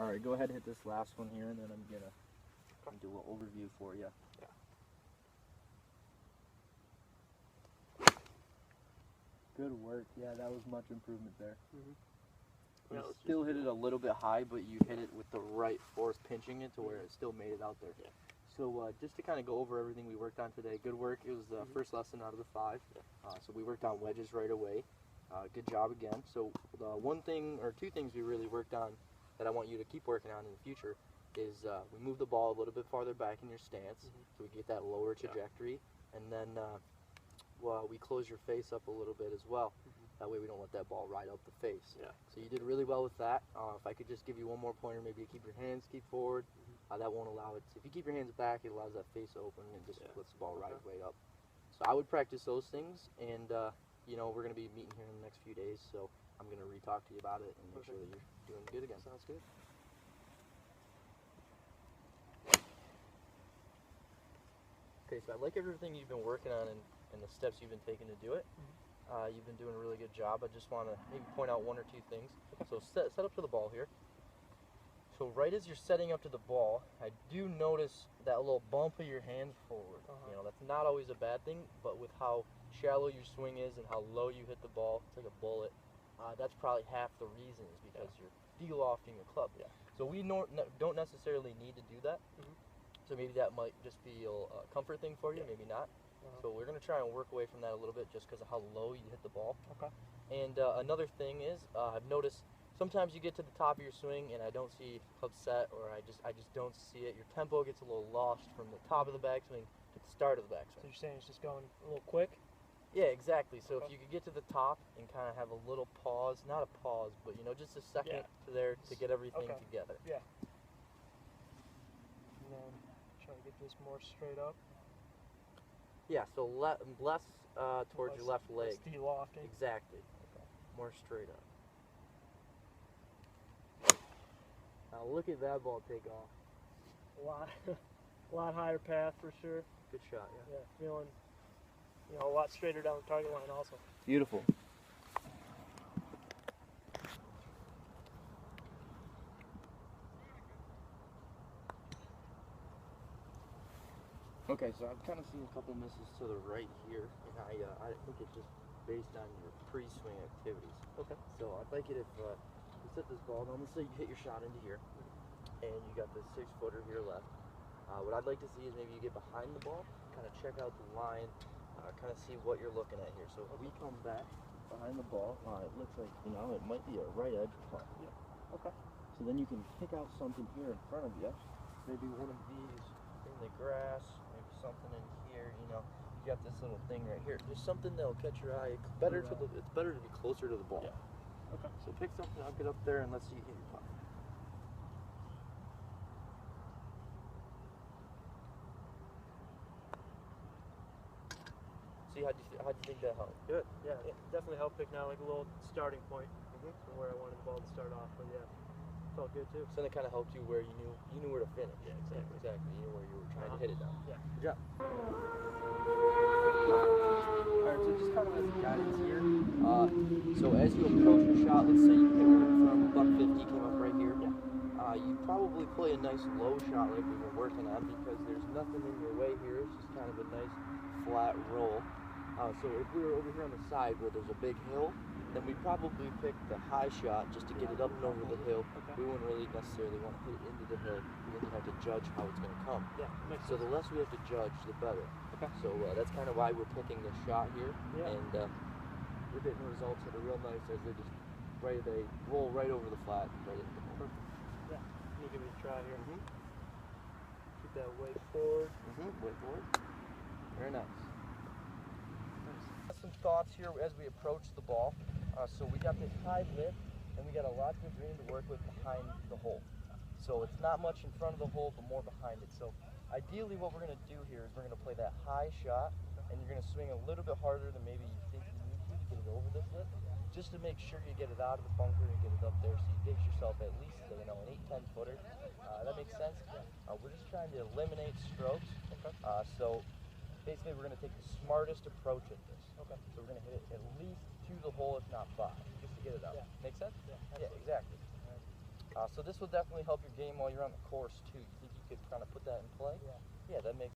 All right, go ahead and hit this last one here, and then I'm gonna do a little overview for you. Yeah. Good work. Yeah, that was much improvement there. Yeah, You still hit it a little bit high, but you hit it with the right force, pinching it to where it still made it out there. Yeah. So just to kind of go over everything we worked on today, good work. It was the first lesson out of the 5. So we worked on wedges right away. Good job again. So the one thing or two things we really worked on that I want you to keep working on in the future is we move the ball a little bit farther back in your stance so we get that lower trajectory, and then we close your face up a little bit as well. That way we don't let that ball ride up the face. Yeah. So you did really well with that. If I could just give you one more pointer, maybe keep your hands forward. That won't allow it. If you keep your hands back, it allows that face open and just lets the ball ride way up. So I would practice those things, and you know, we're going to be meeting here in the next few days, so I'm going to re-talk to you about it and make sure that you're doing good again. Sounds good. Okay, so I like everything you've been working on and the steps you've been taking to do it. You've been doing a really good job. I just want to maybe point out one or two things. So set up to the ball here. So right as you're setting up to the ball, I do notice that little bump of your hand forward. You know, that's not always a bad thing, but with how shallow your swing is and how low you hit the ball, it's like a bullet. That's probably half the reason is because you're de-lofting your club. So we don't necessarily need to do that. So maybe that might just be a comfort thing for you, maybe not. So we're going to try and work away from that a little bit just because of how low you hit the ball. And another thing is, I've noticed sometimes you get to the top of your swing and I don't see club set, or I just don't see it. Your tempo gets a little lost from the top of the backswing to the start of the backswing. So you're saying it's just going a little quick? Yeah, exactly. So if you could get to the top and kind of have a little pause, not a pause, but you know, just a second to there to get everything together. Yeah. And then try to get this more straight up. Yeah, so less towards your left leg. Less de-lofting. Exactly. More straight up. Now look at that ball take off. A lot higher path for sure. Good shot, yeah. Yeah, feeling, you know, a lot straighter down the target line also. Beautiful. Okay, so I've kind of seen a couple misses to the right here, and I think it's just based on your pre-swing activities. Okay. So I'd like it if you set this ball down. Let's say you hit your shot into here, and you got the 6-footer here left. What I'd like to see is maybe you get behind the ball, kind of check out the line, kind of see what you're looking at here. So if we come back behind the ball, it looks like, you know, it might be a right edge putt. Yeah. Okay. So then you can pick out something here in front of you. Maybe one of these in the grass, maybe something in here, you know. You got this little thing right here. Just something that'll catch your eye. It's better to be closer to the ball. Yeah. Okay. So pick something up, get up there, and let's see you hit your putt. See, how'd you think that helped? Good. Yeah, it definitely helped pick now like a little starting point from where I wanted the ball to start off. But yeah, felt good too. So then it kind of helped you where you knew where to finish. Yeah, exactly. Exactly. You knew where you were trying to hit it down. Yeah. Good job. Alright, so just kind of as guidance here. So as you approach your shot, let's say you hit one from buck 50, came up right here. You probably play a nice low shot like we were working on, because there's nothing in your way here. It's just kind of a nice flat roll. So if we were over here on the side where there's a big hill, then we'd probably pick the high shot just to get it up and over the hill. We wouldn't really necessarily want to hit it into the hill, and then you have to judge how it's going to come. Yeah. So the less we have to judge, the better. Okay. So that's kind of why we're picking this shot here, Yeah. and we're getting results that are real nice as they roll right over the flat, right into the hole. Yeah. Let me give it a try here. Keep that weight forward. Wait for it. Very nice. Some thoughts here as we approach the ball. So we got this high lift, and we got a lot of green to work with behind the hole. So it's not much in front of the hole, but more behind it. So ideally what we're going to do here is we're going to play that high shot, and you're going to swing a little bit harder than maybe you think you need to get it over this lift, just to make sure you get it out of the bunker and get it up there, so you get yourself at least, you know, an 8-10 footer. That makes sense? We're just trying to eliminate strokes. So basically we're going to take the smartest approach at this. So we're going to hit it at least to the hole, if not 5, just to get it out. Make sense? Yeah, exactly. So this will definitely help your game while you're on the course too. You think you could kind of put that in play? Yeah. Yeah, that makes